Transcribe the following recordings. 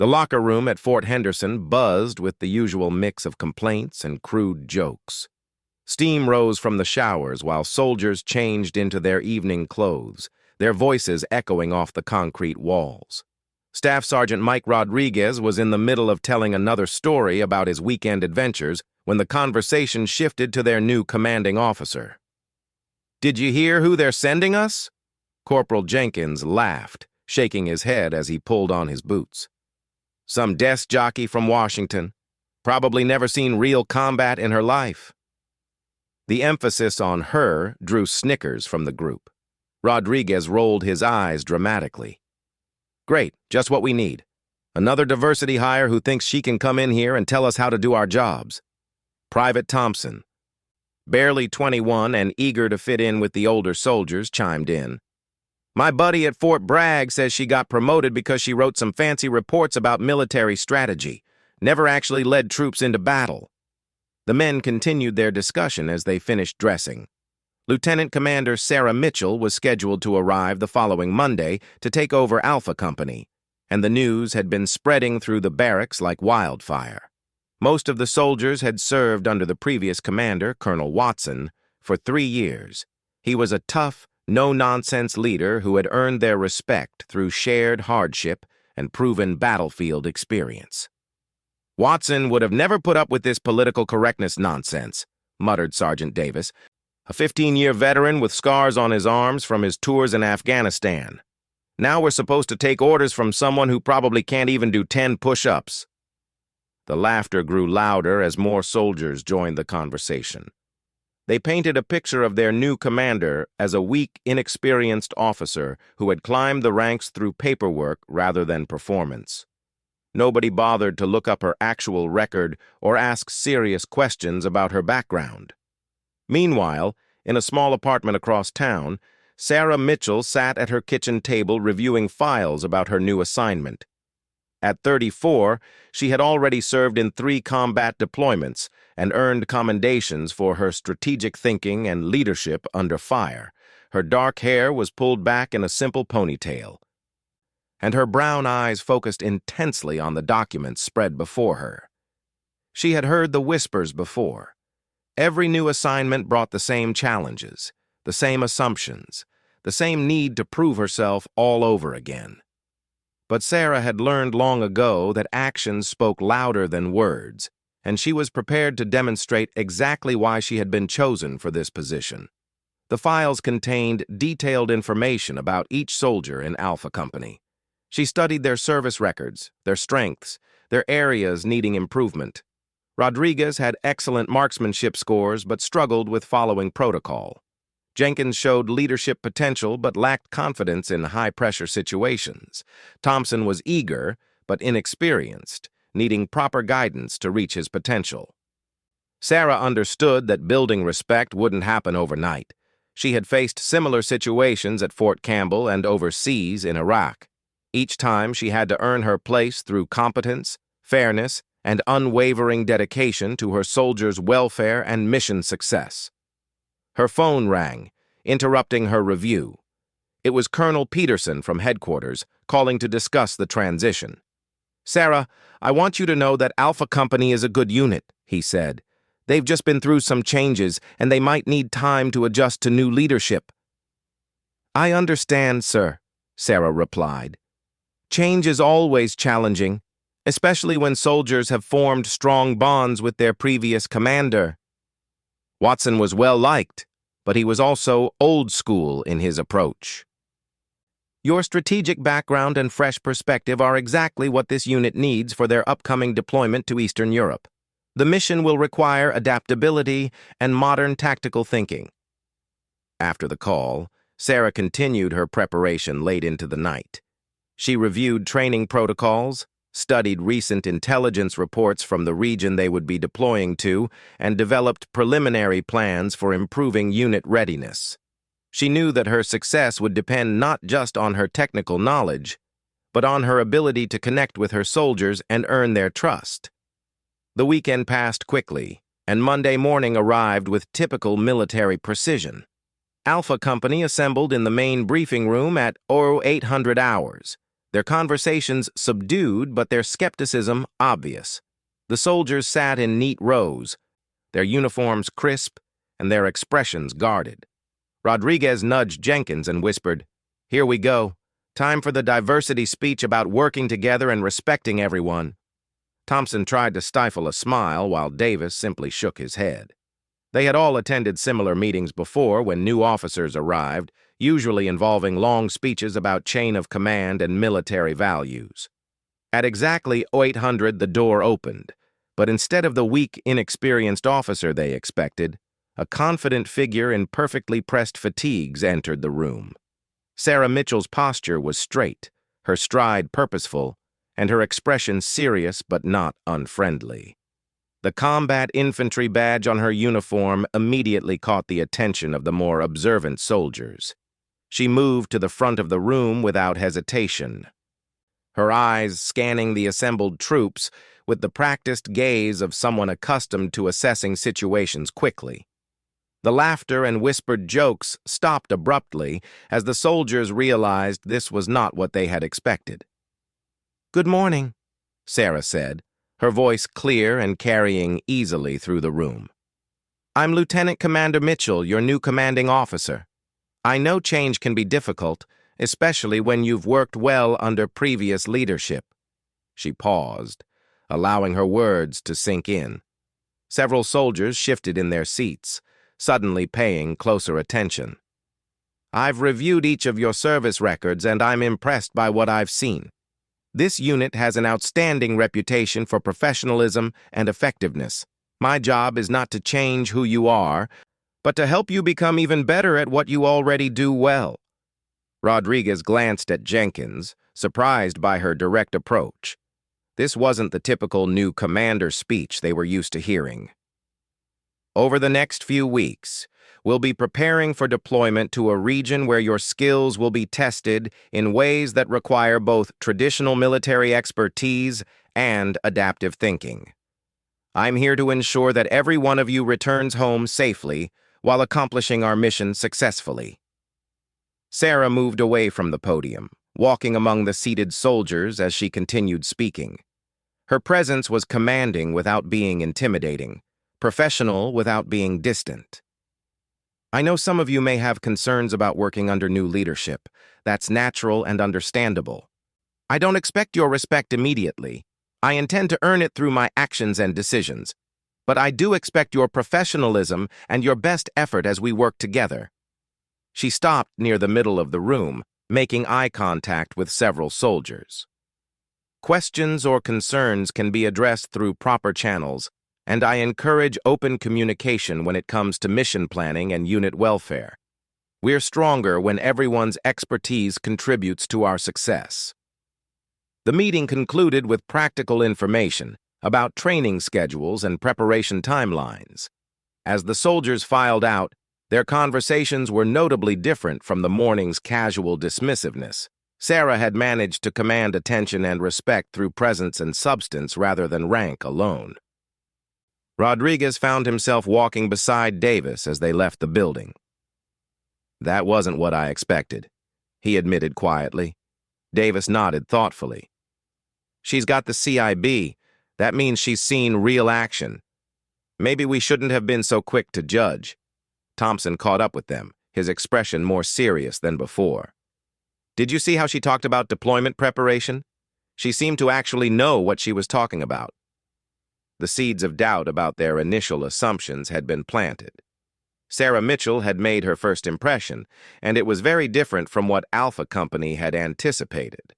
The locker room at Fort Henderson buzzed with the usual mix of complaints and crude jokes. Steam rose from the showers while soldiers changed into their evening clothes, their voices echoing off the concrete walls. Staff Sergeant Mike Rodriguez was in the middle of telling another story about his weekend adventures when the conversation shifted to their new commanding officer. "Did you hear who they're sending us?" Corporal Jenkins laughed, shaking his head as he pulled on his boots. "Some desk jockey from Washington. Probably never seen real combat in her life." The emphasis on her drew snickers from the group. Rodriguez rolled his eyes dramatically. "Great, just what we need. Another diversity hire who thinks she can come in here and tell us how to do our jobs." Private Thompson, barely 21 and eager to fit in with the older soldiers, chimed in. "My buddy at Fort Bragg says she got promoted because she wrote some fancy reports about military strategy, never actually led troops into battle." The men continued their discussion as they finished dressing. Lieutenant Commander Sarah Mitchell was scheduled to arrive the following Monday to take over Alpha Company, and the news had been spreading through the barracks like wildfire. Most of the soldiers had served under the previous commander, Colonel Watson, for 3 years. He was a tough, no-nonsense leader who had earned their respect through shared hardship and proven battlefield experience. "Watson would have never put up with this political correctness nonsense," muttered Sergeant Davis, a 15-year veteran with scars on his arms from his tours in Afghanistan. "Now we're supposed to take orders from someone who probably can't even do 10 push-ups." The laughter grew louder as more soldiers joined the conversation. They painted a picture of their new commander as a weak, inexperienced officer who had climbed the ranks through paperwork rather than performance. Nobody bothered to look up her actual record or ask serious questions about her background. Meanwhile, in a small apartment across town, Sarah Mitchell sat at her kitchen table reviewing files about her new assignment. At 34, she had already served in 3 combat deployments and earned commendations for her strategic thinking and leadership under fire. Her dark hair was pulled back in a simple ponytail, and her brown eyes focused intensely on the documents spread before her. She had heard the whispers before. Every new assignment brought the same challenges, the same assumptions, the same need to prove herself all over again. But Sarah had learned long ago that actions spoke louder than words, and she was prepared to demonstrate exactly why she had been chosen for this position. The files contained detailed information about each soldier in Alpha Company. She studied their service records, their strengths, their areas needing improvement. Rodriguez had excellent marksmanship scores but struggled with following protocol. Jenkins showed leadership potential but lacked confidence in high-pressure situations. Thompson was eager but inexperienced, needing proper guidance to reach his potential. Sarah understood that building respect wouldn't happen overnight. She had faced similar situations at Fort Campbell and overseas in Iraq. Each time she had to earn her place through competence, fairness, and unwavering dedication to her soldiers' welfare and mission success. Her phone rang, interrupting her review. It was Colonel Peterson from headquarters, calling to discuss the transition. "Sarah, I want you to know that Alpha Company is a good unit," he said. "They've just been through some changes, and they might need time to adjust to new leadership." "I understand, sir," Sarah replied. "Change is always challenging, especially when soldiers have formed strong bonds with their previous commander." Watson was well-liked, but he was also old-school in his approach. "Your strategic background and fresh perspective are exactly what this unit needs for their upcoming deployment to Eastern Europe. The mission will require adaptability and modern tactical thinking." After the call, Sarah continued her preparation late into the night. She reviewed training protocols, studied recent intelligence reports from the region they would be deploying to, and developed preliminary plans for improving unit readiness. She knew that her success would depend not just on her technical knowledge, but on her ability to connect with her soldiers and earn their trust. The weekend passed quickly, and Monday morning arrived with typical military precision. Alpha Company assembled in the main briefing room at 0800 hours. their conversations subdued but their skepticism obvious. The soldiers sat in neat rows, their uniforms crisp and their expressions guarded. Rodriguez nudged Jenkins and whispered, "Here we go. Time for the diversity speech about working together and respecting everyone." Thompson tried to stifle a smile while Davis simply shook his head. They had all attended similar meetings before when new officers arrived, usually involving long speeches about chain of command and military values. At exactly 0800, the door opened, but instead of the weak, inexperienced officer they expected, a confident figure in perfectly pressed fatigues entered the room. Sarah Mitchell's posture was straight, her stride purposeful, and her expression serious but not unfriendly. The combat infantry badge on her uniform immediately caught the attention of the more observant soldiers. She moved to the front of the room without hesitation, her eyes scanning the assembled troops with the practiced gaze of someone accustomed to assessing situations quickly. The laughter and whispered jokes stopped abruptly as the soldiers realized this was not what they had expected. "Good morning," Sarah said, her voice clear and carrying easily through the room. "I'm Lieutenant Commander Mitchell, your new commanding officer. I know change can be difficult, especially when you've worked well under previous leadership." She paused, allowing her words to sink in. Several soldiers shifted in their seats, suddenly paying closer attention. "I've reviewed each of your service records and I'm impressed by what I've seen. This unit has an outstanding reputation for professionalism and effectiveness. My job is not to change who you are, but to help you become even better at what you already do well." Rodriguez glanced at Jenkins, surprised by her direct approach. This wasn't the typical new commander speech they were used to hearing. "Over the next few weeks, we'll be preparing for deployment to a region where your skills will be tested in ways that require both traditional military expertise and adaptive thinking. I'm here to ensure that every one of you returns home safely while accomplishing our mission successfully." Sarah moved away from the podium, walking among the seated soldiers as she continued speaking. Her presence was commanding without being intimidating, professional without being distant. "I know some of you may have concerns about working under new leadership. That's natural and understandable. I don't expect your respect immediately. I intend to earn it through my actions and decisions. But I do expect your professionalism and your best effort as we work together." She stopped near the middle of the room, making eye contact with several soldiers. "Questions or concerns can be addressed through proper channels, and I encourage open communication when it comes to mission planning and unit welfare. We're stronger when everyone's expertise contributes to our success." The meeting concluded with practical information about training schedules and preparation timelines. As the soldiers filed out, their conversations were notably different from the morning's casual dismissiveness. Sarah had managed to command attention and respect through presence and substance rather than rank alone. Rodriguez found himself walking beside Davis as they left the building. "That wasn't what I expected," he admitted quietly. Davis nodded thoughtfully. "She's got the CIB. That means she's seen real action. Maybe we shouldn't have been so quick to judge." Thompson caught up with them, his expression more serious than before. "Did you see how she talked about deployment preparation? She seemed to actually know what she was talking about." The seeds of doubt about their initial assumptions had been planted. Sarah Mitchell had made her first impression, and it was very different from what Alpha Company had anticipated.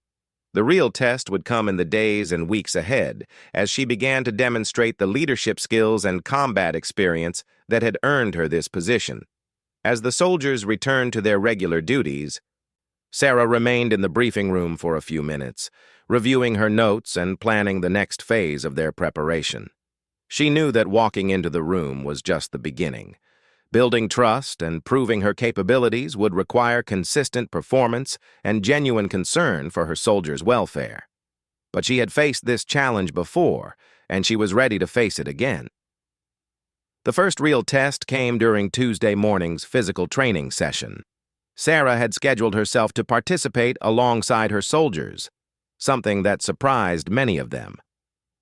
The real test would come in the days and weeks ahead, as she began to demonstrate the leadership skills and combat experience that had earned her this position. As the soldiers returned to their regular duties, Sarah remained in the briefing room for a few minutes, reviewing her notes and planning the next phase of their preparation. She knew that walking into the room was just the beginning. Building trust and proving her capabilities would require consistent performance and genuine concern for her soldiers' welfare. But she had faced this challenge before, and she was ready to face it again. The first real test came during Tuesday morning's physical training session. Sarah had scheduled herself to participate alongside her soldiers, something that surprised many of them.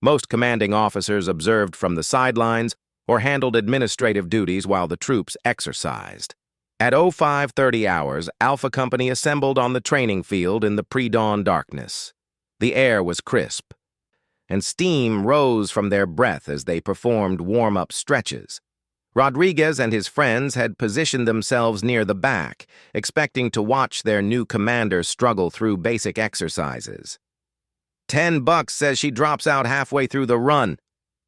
Most commanding officers observed from the sidelines or handled administrative duties while the troops exercised. At 05:30 hours, Alpha Company assembled on the training field in the pre-dawn darkness. The air was crisp, and steam rose from their breath as they performed warm-up stretches. Rodriguez and his friends had positioned themselves near the back, expecting to watch their new commander struggle through basic exercises. $10 says she drops out halfway through the run,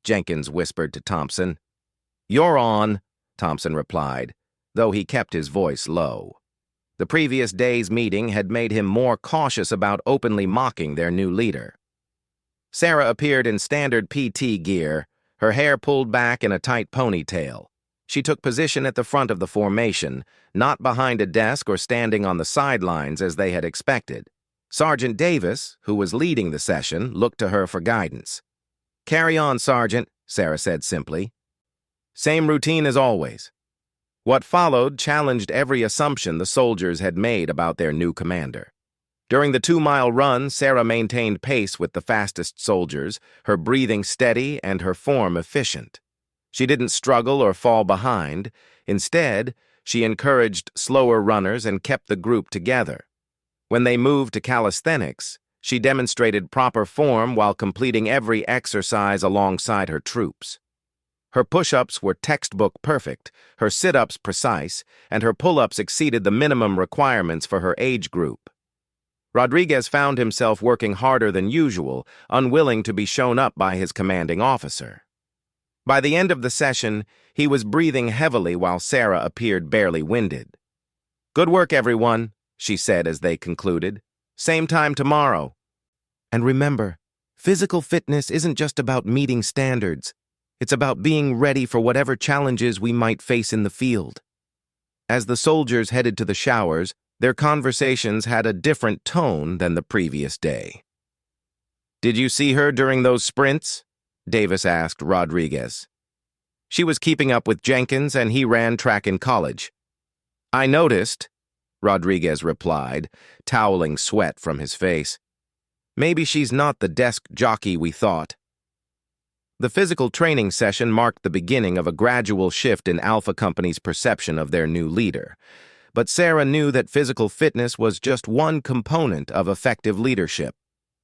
Jenkins whispered to Thompson. You're on, Thompson replied, though he kept his voice low. The previous day's meeting had made him more cautious about openly mocking their new leader. Sarah appeared in standard PT gear, her hair pulled back in a tight ponytail. She took position at the front of the formation, not behind a desk or standing on the sidelines as they had expected. Sergeant Davis, who was leading the session, looked to her for guidance. Carry on, Sergeant, Sarah said simply. Same routine as always. What followed challenged every assumption the soldiers had made about their new commander. During the 2-mile run, Sarah maintained pace with the fastest soldiers, her breathing steady and her form efficient. She didn't struggle or fall behind. Instead, she encouraged slower runners and kept the group together. When they moved to calisthenics, she demonstrated proper form while completing every exercise alongside her troops. Her push-ups were textbook perfect, her sit-ups precise, and her pull-ups exceeded the minimum requirements for her age group. Rodriguez found himself working harder than usual, unwilling to be shown up by his commanding officer. By the end of the session, he was breathing heavily while Sarah appeared barely winded. Good work, everyone, she said as they concluded. Same time tomorrow. And remember, physical fitness isn't just about meeting standards. It's about being ready for whatever challenges we might face in the field. As the soldiers headed to the showers, their conversations had a different tone than the previous day. Did you see her during those sprints? Davis asked Rodriguez. She was keeping up with Jenkins and he ran track in college. I noticed, Rodriguez replied, toweling sweat from his face. Maybe she's not the desk jockey we thought. The physical training session marked the beginning of a gradual shift in Alpha Company's perception of their new leader. But Sarah knew that physical fitness was just one component of effective leadership.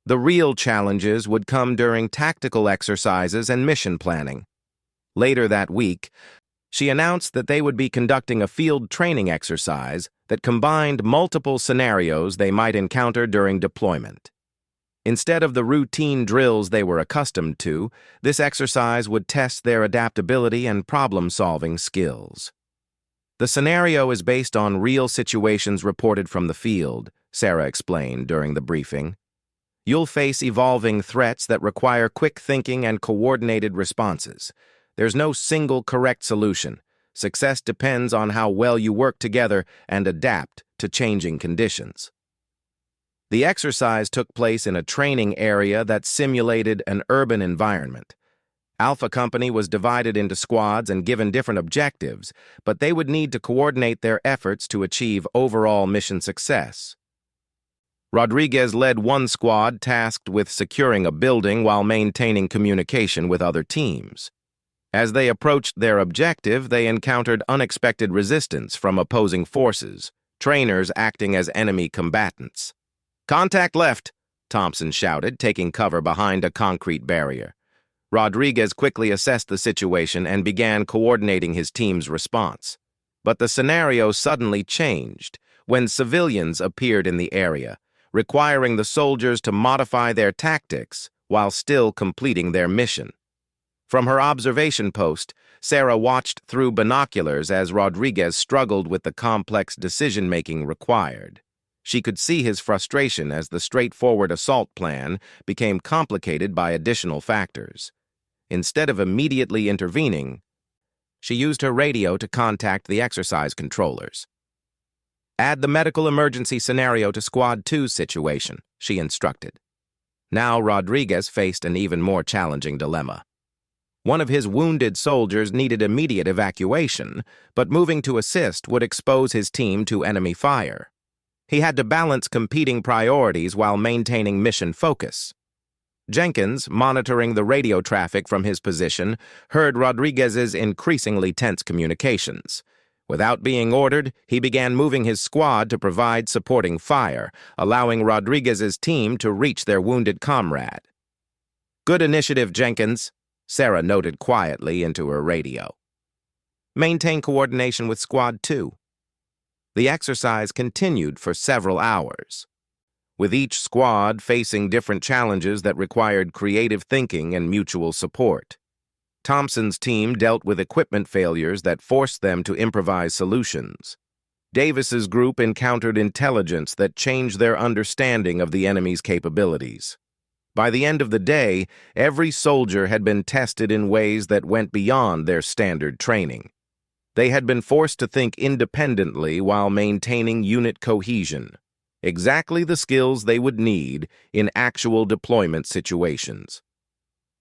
The real challenges would come during tactical exercises and mission planning. Later that week, she announced that they would be conducting a field training exercise that combined multiple scenarios they might encounter during deployment. Instead of the routine drills they were accustomed to, this exercise would test their adaptability and problem-solving skills. The scenario is based on real situations reported from the field, Sarah explained during the briefing. You'll face evolving threats that require quick thinking and coordinated responses. There's no single correct solution. Success depends on how well you work together and adapt to changing conditions. The exercise took place in a training area that simulated an urban environment. Alpha Company was divided into squads and given different objectives, but they would need to coordinate their efforts to achieve overall mission success. Rodriguez led one squad tasked with securing a building while maintaining communication with other teams. As they approached their objective, they encountered unexpected resistance from opposing forces, trainers acting as enemy combatants. Contact left, Thompson shouted, taking cover behind a concrete barrier. Rodriguez quickly assessed the situation and began coordinating his team's response. But the scenario suddenly changed when civilians appeared in the area, requiring the soldiers to modify their tactics while still completing their mission. From her observation post, Sarah watched through binoculars as Rodriguez struggled with the complex decision-making required. She could see his frustration as the straightforward assault plan became complicated by additional factors. Instead of immediately intervening, she used her radio to contact the exercise controllers. Add the medical emergency scenario to Squad 2's situation, she instructed. Now Rodriguez faced an even more challenging dilemma. One of his wounded soldiers needed immediate evacuation, but moving to assist would expose his team to enemy fire. He had to balance competing priorities while maintaining mission focus. Jenkins, monitoring the radio traffic from his position, heard Rodriguez's increasingly tense communications. Without being ordered, he began moving his squad to provide supporting fire, allowing Rodriguez's team to reach their wounded comrade. "Good initiative, Jenkins," Sarah noted quietly into her radio. "Maintain coordination with Squad 2. The exercise continued for several hours, with each squad facing different challenges that required creative thinking and mutual support. Thompson's team dealt with equipment failures that forced them to improvise solutions. Davis's group encountered intelligence that changed their understanding of the enemy's capabilities. By the end of the day, every soldier had been tested in ways that went beyond their standard training. They had been forced to think independently while maintaining unit cohesion, exactly the skills they would need in actual deployment situations.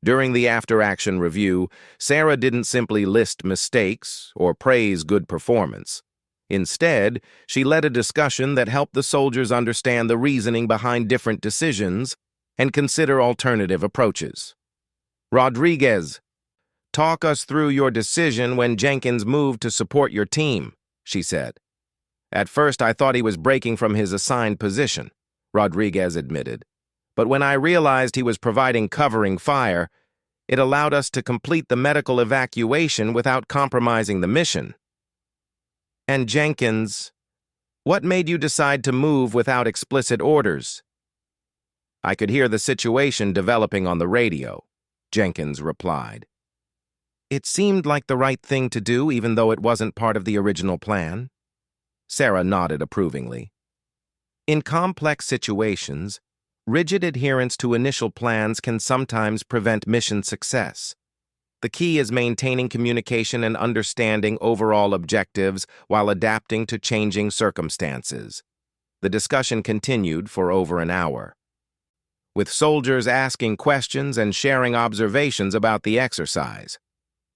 During the after-action review, Sarah didn't simply list mistakes or praise good performance. Instead, she led a discussion that helped the soldiers understand the reasoning behind different decisions and consider alternative approaches. "Rodriguez, talk us through your decision when Jenkins moved to support your team," she said. "At first, I thought he was breaking from his assigned position," Rodriguez admitted. "But when I realized he was providing covering fire, it allowed us to complete the medical evacuation without compromising the mission." "And Jenkins, what made you decide to move without explicit orders?" "I could hear the situation developing on the radio," Jenkins replied. "It seemed like the right thing to do, even though it wasn't part of the original plan." Sarah nodded approvingly. In complex situations, rigid adherence to initial plans can sometimes prevent mission success. The key is maintaining communication and understanding overall objectives while adapting to changing circumstances. The discussion continued for over an hour, with soldiers asking questions and sharing observations about the exercise.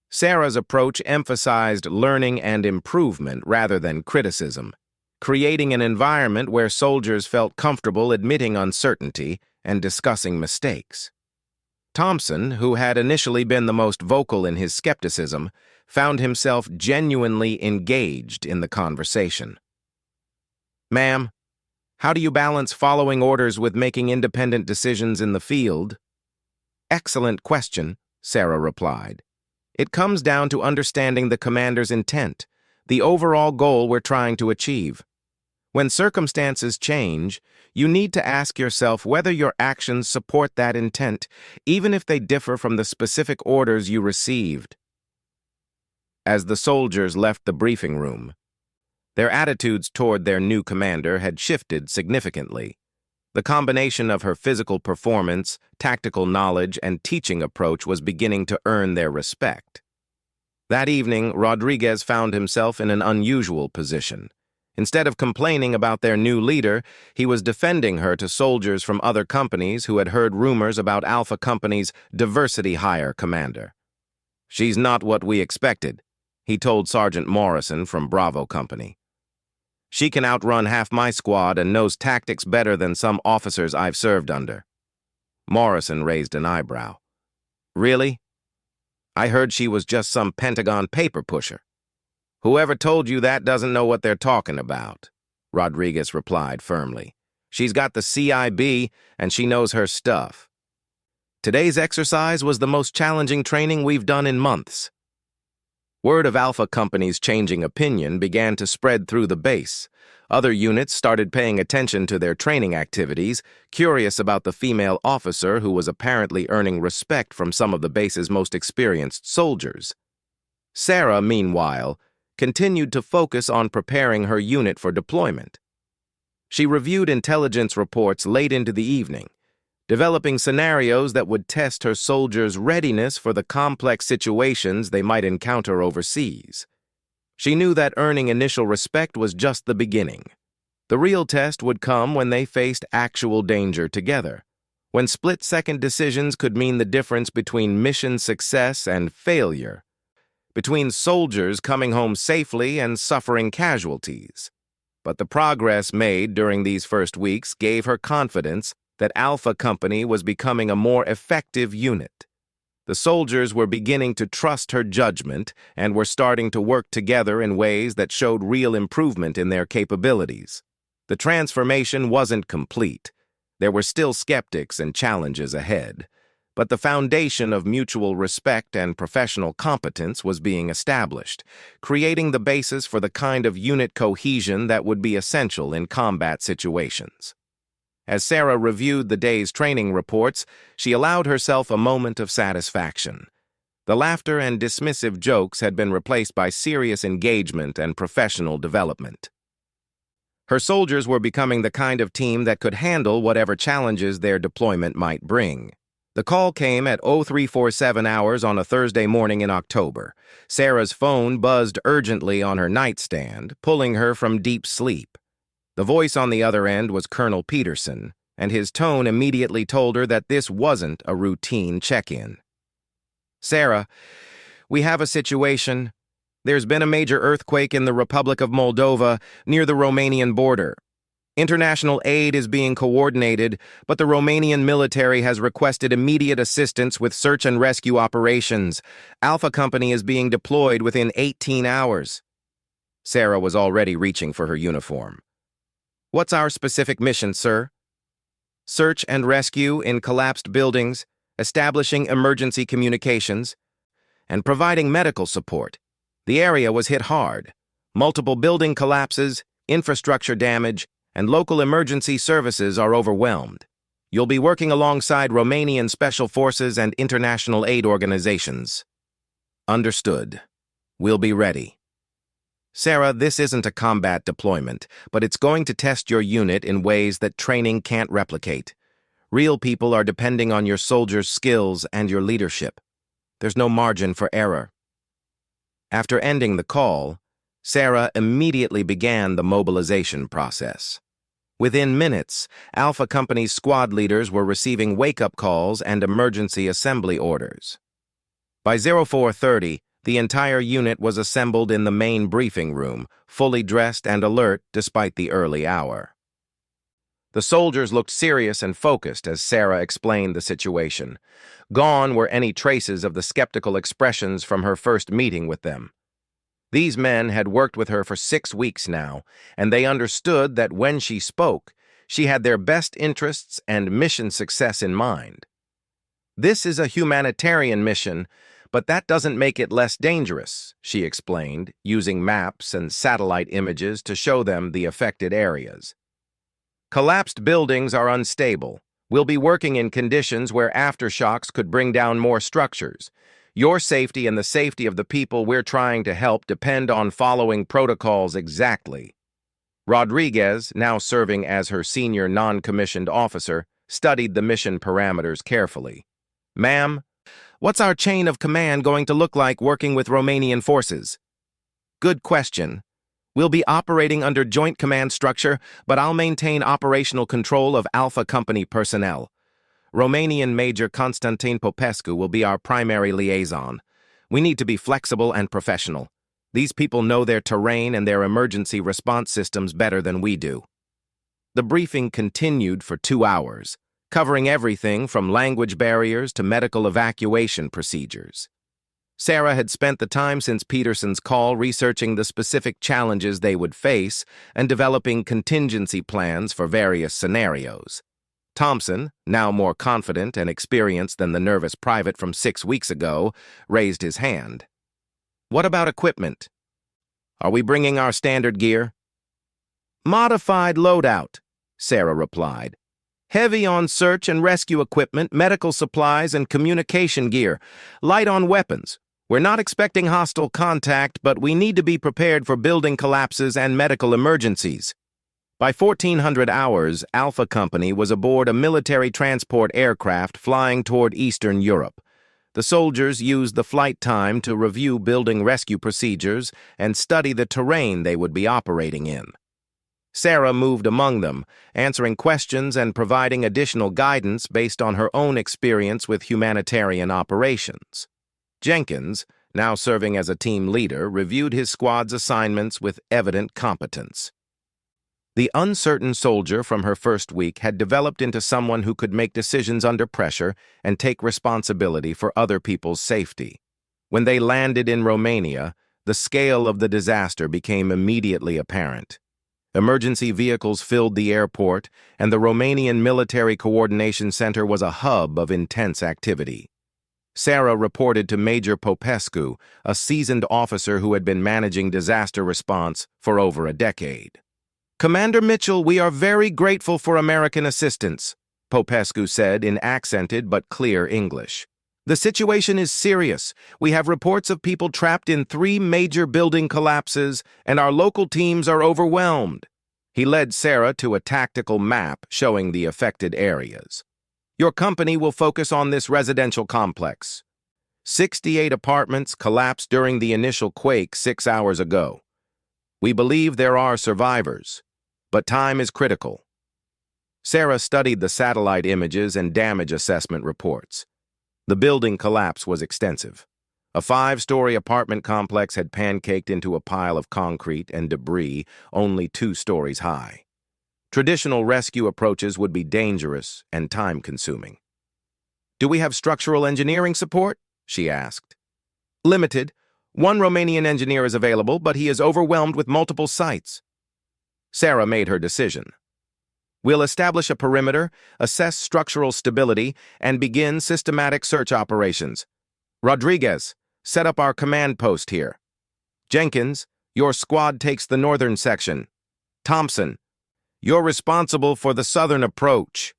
Sarah's approach emphasized learning and improvement rather than criticism, creating an environment where soldiers felt comfortable admitting uncertainty and discussing mistakes. Thompson, who had initially been the most vocal in his skepticism, found himself genuinely engaged in the conversation. "Ma'am, how do you balance following orders with making independent decisions in the field?" "Excellent question," Sarah replied. "It comes down to understanding the commander's intent, the overall goal we're trying to achieve. When circumstances change, you need to ask yourself whether your actions support that intent, even if they differ from the specific orders you received." As the soldiers left the briefing room, their attitudes toward their new commander had shifted significantly. The combination of her physical performance, tactical knowledge, and teaching approach was beginning to earn their respect. That evening, Rodriguez found himself in an unusual position. Instead of complaining about their new leader, he was defending her to soldiers from other companies who had heard rumors about Alpha Company's diversity hire commander. "She's not what we expected," he told Sergeant Morrison from Bravo Company. "She can outrun half my squad and knows tactics better than some officers I've served under." Morrison raised an eyebrow. "Really? I heard she was just some Pentagon paper pusher." "Whoever told you that doesn't know what they're talking about," Rodriguez replied firmly. "She's got the CIB, and she knows her stuff." Today's exercise was the most challenging training we've done in months. Word of Alpha Company's changing opinion began to spread through the base. Other units started paying attention to their training activities, curious about the female officer who was apparently earning respect from some of the base's most experienced soldiers. Sarah, meanwhile, continued to focus on preparing her unit for deployment. She reviewed intelligence reports late into the evening, developing scenarios that would test her soldiers' readiness for the complex situations they might encounter overseas. She knew that earning initial respect was just the beginning. The real test would come when they faced actual danger together, when split-second decisions could mean the difference between mission success and failure, between soldiers coming home safely and suffering casualties. But the progress made during these first weeks gave her confidence that Alpha Company was becoming a more effective unit. The soldiers were beginning to trust her judgment and were starting to work together in ways that showed real improvement in their capabilities. The transformation wasn't complete. There were still skeptics and challenges ahead, but the foundation of mutual respect and professional competence was being established, creating the basis for the kind of unit cohesion that would be essential in combat situations. As Sarah reviewed the day's training reports, she allowed herself a moment of satisfaction. The laughter and dismissive jokes had been replaced by serious engagement and professional development. Her soldiers were becoming the kind of team that could handle whatever challenges their deployment might bring. The call came at 0347 hours on a Thursday morning in October. Sarah's phone buzzed urgently on her nightstand, pulling her from deep sleep. The voice on the other end was Colonel Peterson, and his tone immediately told her that this wasn't a routine check-in. "Sarah, we have a situation. There's been a major earthquake in the Republic of Moldova near the Romanian border. International aid is being coordinated, but the Romanian military has requested immediate assistance with search and rescue operations. Alpha Company is being deployed within 18 hours. Sarah was already reaching for her uniform. "What's our specific mission, sir?" "Search and rescue in collapsed buildings, establishing emergency communications, and providing medical support. The area was hit hard. Multiple building collapses, infrastructure damage, and local emergency services are overwhelmed. You'll be working alongside Romanian special forces and international aid organizations." "Understood. We'll be ready." "Sarah, this isn't a combat deployment, but it's going to test your unit in ways that training can't replicate. Real people are depending on your soldiers' skills and your leadership. There's no margin for error." After ending the call, Sarah immediately began the mobilization process. Within minutes, Alpha Company's squad leaders were receiving wake-up calls and emergency assembly orders. By 0430, the entire unit was assembled in the main briefing room, fully dressed and alert despite the early hour. The soldiers looked serious and focused as Sarah explained the situation. Gone were any traces of the skeptical expressions from her first meeting with them. These men had worked with her for 6 weeks now, and they understood that when she spoke, she had their best interests and mission success in mind. "This is a humanitarian mission, but that doesn't make it less dangerous," she explained, using maps and satellite images to show them the affected areas. "Collapsed buildings are unstable. We'll be working in conditions where aftershocks could bring down more structures. Your safety and the safety of the people we're trying to help depend on following protocols exactly." Rodriguez, now serving as her senior non-commissioned officer, studied the mission parameters carefully. "Ma'am, what's our chain of command going to look like working with Romanian forces?" "Good question. We'll be operating under joint command structure, but I'll maintain operational control of Alpha Company personnel. Romanian Major Constantin Popescu will be our primary liaison. We need to be flexible and professional. These people know their terrain and their emergency response systems better than we do." The briefing continued for 2 hours, covering everything from language barriers to medical evacuation procedures. Sarah had spent the time since Peterson's call researching the specific challenges they would face and developing contingency plans for various scenarios. Thompson, now more confident and experienced than the nervous private from 6 weeks ago, raised his hand. "What about equipment? Are we bringing our standard gear?" "Modified loadout," Sarah replied. "Heavy on search and rescue equipment, medical supplies, and communication gear. Light on weapons. We're not expecting hostile contact, but we need to be prepared for building collapses and medical emergencies." By 1400 hours, Alpha Company was aboard a military transport aircraft flying toward Eastern Europe. The soldiers used the flight time to review building rescue procedures and study the terrain they would be operating in. Sarah moved among them, answering questions and providing additional guidance based on her own experience with humanitarian operations. Jenkins, now serving as a team leader, reviewed his squad's assignments with evident competence. The uncertain soldier from her first week had developed into someone who could make decisions under pressure and take responsibility for other people's safety. When they landed in Romania, the scale of the disaster became immediately apparent. Emergency vehicles filled the airport, and the Romanian Military Coordination Center was a hub of intense activity. Sarah reported to Major Popescu, a seasoned officer who had been managing disaster response for over a decade. "Commander Mitchell, we are very grateful for American assistance," Popescu said in accented but clear English. "The situation is serious. We have reports of people trapped in 3 major building collapses, and our local teams are overwhelmed." He led Sarah to a tactical map showing the affected areas. "Your company will focus on this residential complex. 68 apartments collapsed during the initial quake 6 hours ago. We believe there are survivors, but time is critical." Sarah studied the satellite images and damage assessment reports. The building collapse was extensive. A 5-story apartment complex had pancaked into a pile of concrete and debris only 2 stories high. Traditional rescue approaches would be dangerous and time-consuming. "Do we have structural engineering support?" she asked. "Limited. 1 Romanian engineer is available, but he is overwhelmed with multiple sites." Sarah made her decision. "We'll establish a perimeter, assess structural stability, and begin systematic search operations. Rodriguez, set up our command post here. Jenkins, your squad takes the northern section. Thompson, you're responsible for the southern approach."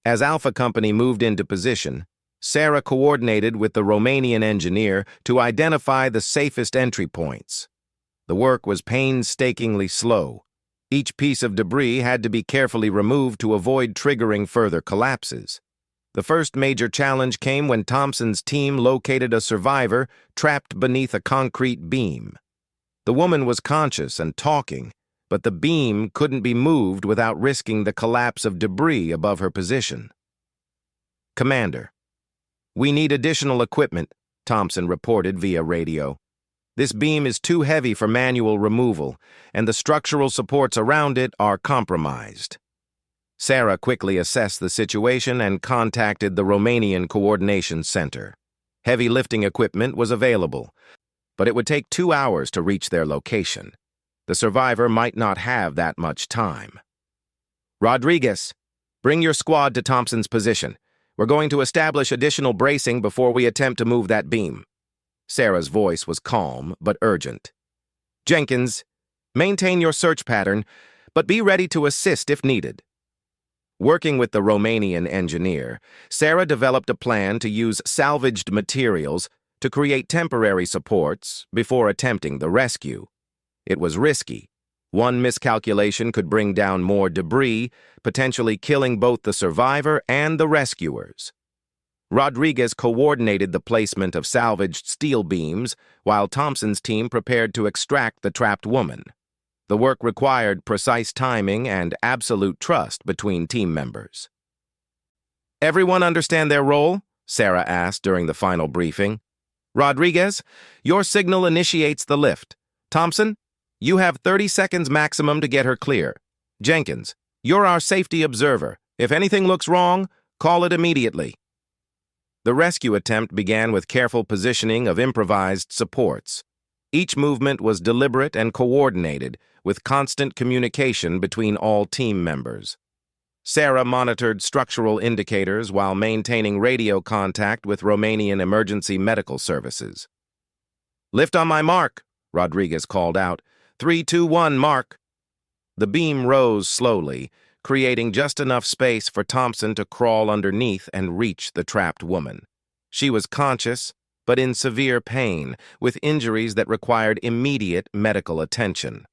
As Alpha Company moved into position, Sarah coordinated with the Romanian engineer to identify the safest entry points. The work was painstakingly slow. Each piece of debris had to be carefully removed to avoid triggering further collapses. The first major challenge came when Thompson's team located a survivor trapped beneath a concrete beam. The woman was conscious and talking, but the beam couldn't be moved without risking the collapse of debris above her position. "Commander, we need additional equipment," Thompson reported via radio. "This beam is too heavy for manual removal, and the structural supports around it are compromised." Sarah quickly assessed the situation and contacted the Romanian Coordination Center. Heavy lifting equipment was available, but it would take 2 hours to reach their location. The survivor might not have that much time. "Rodriguez, bring your squad to Thompson's position. We're going to establish additional bracing before we attempt to move that beam." Sarah's voice was calm but urgent. "Jenkins, maintain your search pattern, but be ready to assist if needed." Working with the Romanian engineer, Sarah developed a plan to use salvaged materials to create temporary supports before attempting the rescue. It was risky. One miscalculation could bring down more debris, potentially killing both the survivor and the rescuers. Rodriguez coordinated the placement of salvaged steel beams, while Thompson's team prepared to extract the trapped woman. The work required precise timing and absolute trust between team members. "Everyone understand their role?" Sarah asked during the final briefing. "Rodriguez, your signal initiates the lift. Thompson, you have 30 seconds maximum to get her clear. Jenkins, you're our safety observer. If anything looks wrong, call it immediately." The rescue attempt began with careful positioning of improvised supports. Each movement was deliberate and coordinated, with constant communication between all team members. Sarah monitored structural indicators while maintaining radio contact with Romanian emergency medical services. "Lift on my mark," Rodriguez called out. 3, 2, 1, mark." The beam rose slowly, creating just enough space for Thompson to crawl underneath and reach the trapped woman. She was conscious, but in severe pain, with injuries that required immediate medical attention.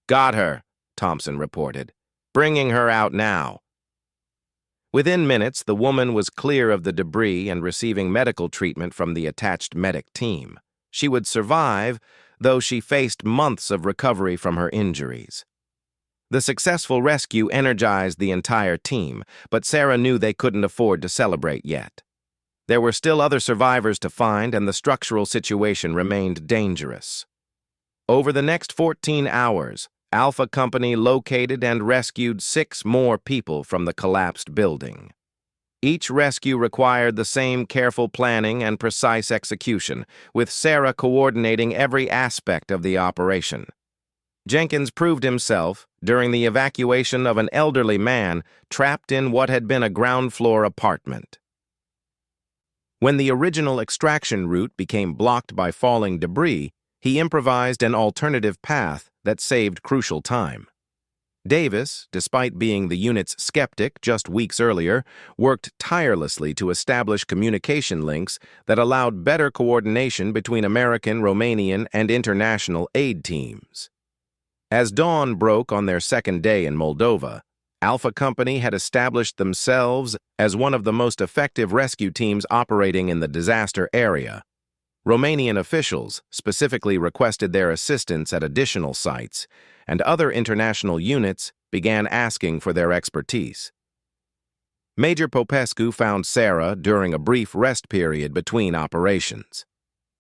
"Got her," Thompson reported. "Bringing her out now." Within minutes, the woman was clear of the debris and receiving medical treatment from the attached medic team. She would survive, though she faced months of recovery from her injuries. The successful rescue energized the entire team, but Sarah knew they couldn't afford to celebrate yet. There were still other survivors to find, and the structural situation remained dangerous. Over the next 14 hours, Alpha Company located and rescued 6 more people from the collapsed building. Each rescue required the same careful planning and precise execution, with Sarah coordinating every aspect of the operation. Jenkins proved himself during the evacuation of an elderly man trapped in what had been a ground-floor apartment. When the original extraction route became blocked by falling debris, he improvised an alternative path that saved crucial time. Davis, despite being the unit's skeptic just weeks earlier, worked tirelessly to establish communication links that allowed better coordination between American, Romanian, and international aid teams. As dawn broke on their second day in Moldova, Alpha Company had established themselves as one of the most effective rescue teams operating in the disaster area. Romanian officials specifically requested their assistance at additional sites, and other international units began asking for their expertise. Major Popescu found Sarah during a brief rest period between operations.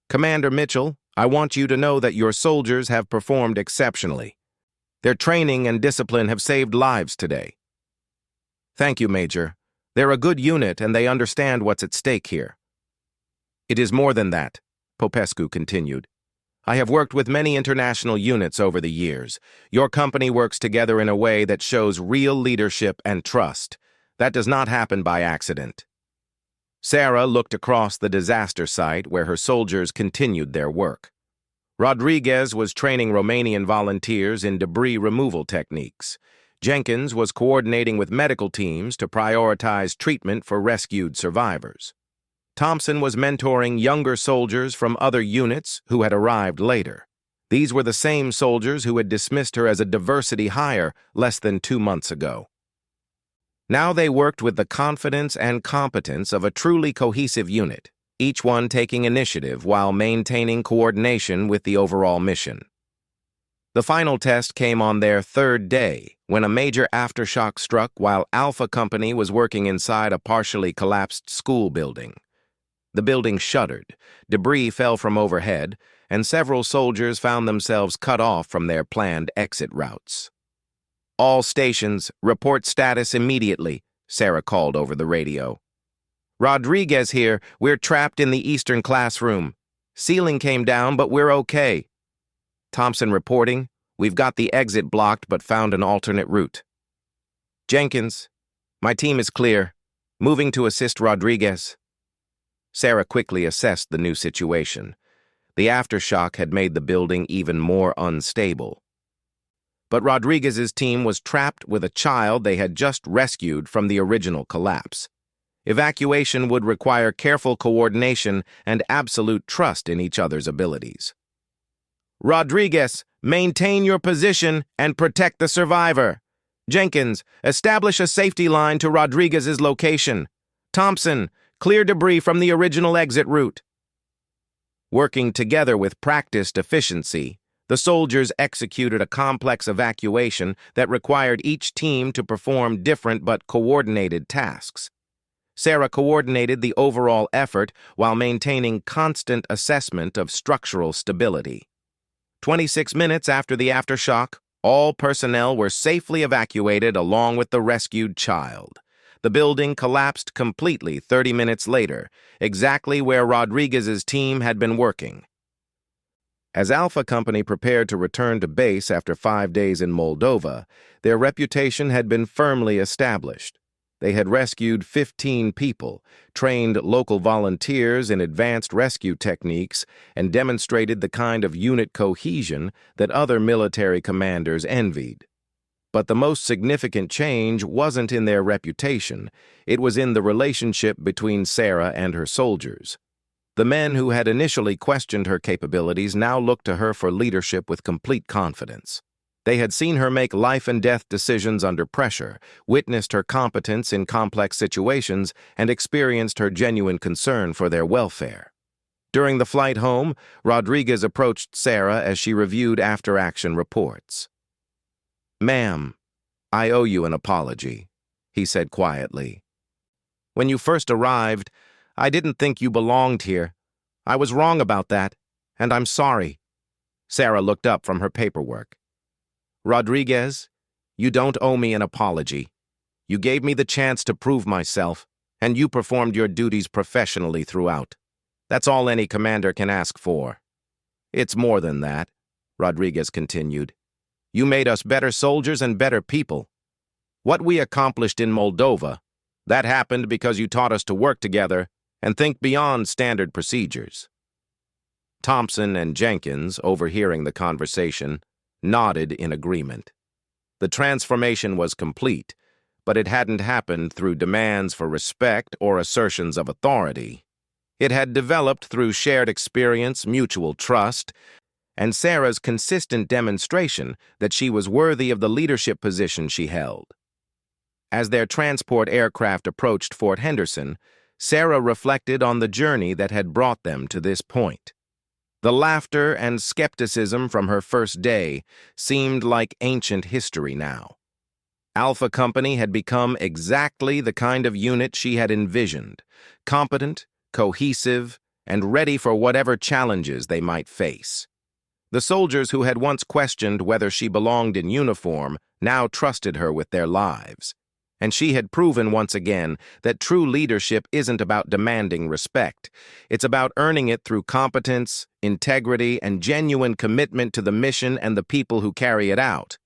"Commander Mitchell, I want you to know that your soldiers have performed exceptionally. Their training and discipline have saved lives today." "Thank you, Major. They're a good unit and they understand what's at stake here." "It is more than that," Popescu continued. "I have worked with many international units over the years. Your company works together in a way that shows real leadership and trust. That does not happen by accident." Sarah looked across the disaster site where her soldiers continued their work. Rodriguez was training Romanian volunteers in debris removal techniques. Jenkins was coordinating with medical teams to prioritize treatment for rescued survivors. Thompson was mentoring younger soldiers from other units who had arrived later. These were the same soldiers who had dismissed her as a diversity hire less than 2 months ago. Now they worked with the confidence and competence of a truly cohesive unit, each one taking initiative while maintaining coordination with the overall mission. The final test came on their 3rd day, when a major aftershock struck while Alpha Company was working inside a partially collapsed school building. The building shuddered, debris fell from overhead, and several soldiers found themselves cut off from their planned exit routes. "All stations, report status immediately," Sarah called over the radio. "Rodriguez here, we're trapped in the eastern classroom. Ceiling came down, but we're okay." Thompson reporting, "We've got the exit blocked but found an alternate route." "Jenkins, my team is clear. Moving to assist Rodriguez." Sarah quickly assessed the new situation. The aftershock had made the building even more unstable. But Rodriguez's team was trapped with a child they had just rescued from the original collapse. Evacuation would require careful coordination and absolute trust in each other's abilities. "Rodriguez, maintain your position and protect the survivor. Jenkins, establish a safety line to Rodriguez's location. Thompson, clear debris from the original exit route." Working together with practiced efficiency, the soldiers executed a complex evacuation that required each team to perform different but coordinated tasks. Sarah coordinated the overall effort while maintaining constant assessment of structural stability. 26 minutes after the aftershock, all personnel were safely evacuated along with the rescued child. The building collapsed completely 30 minutes later, exactly where Rodriguez's team had been working. As Alpha Company prepared to return to base after 5 days in Moldova, their reputation had been firmly established. They had rescued 15 people, trained local volunteers in advanced rescue techniques, and demonstrated the kind of unit cohesion that other military commanders envied. But the most significant change wasn't in their reputation, it was in the relationship between Sarah and her soldiers. The men who had initially questioned her capabilities now looked to her for leadership with complete confidence. They had seen her make life-and-death decisions under pressure, witnessed her competence in complex situations, and experienced her genuine concern for their welfare. During the flight home, Rodriguez approached Sarah as she reviewed after-action reports. "Ma'am, I owe you an apology," he said quietly. "When you first arrived, I didn't think you belonged here. I was wrong about that, and I'm sorry." Sarah looked up from her paperwork. Rodriguez, you don't owe me an apology. You gave me the chance to prove myself, and you performed your duties professionally throughout. That's all any commander can ask for. It's more than that, Rodriguez continued. You made us better soldiers and better people. What we accomplished in Moldova, that happened because you taught us to work together and think beyond standard procedures. Thompson and Jenkins, overhearing the conversation, nodded in agreement. The transformation was complete, but it hadn't happened through demands for respect or assertions of authority. It had developed through shared experience, mutual trust, and Sarah's consistent demonstration that she was worthy of the leadership position she held. As their transport aircraft approached Fort Henderson, Sarah reflected on the journey that had brought them to this point. The laughter and skepticism from her first day seemed like ancient history now. Alpha Company had become exactly the kind of unit she had envisioned, competent, cohesive, and ready for whatever challenges they might face. The soldiers who had once questioned whether she belonged in uniform now trusted her with their lives. And she had proven once again that true leadership isn't about demanding respect. It's about earning it through competence, integrity, and genuine commitment to the mission and the people who carry it out.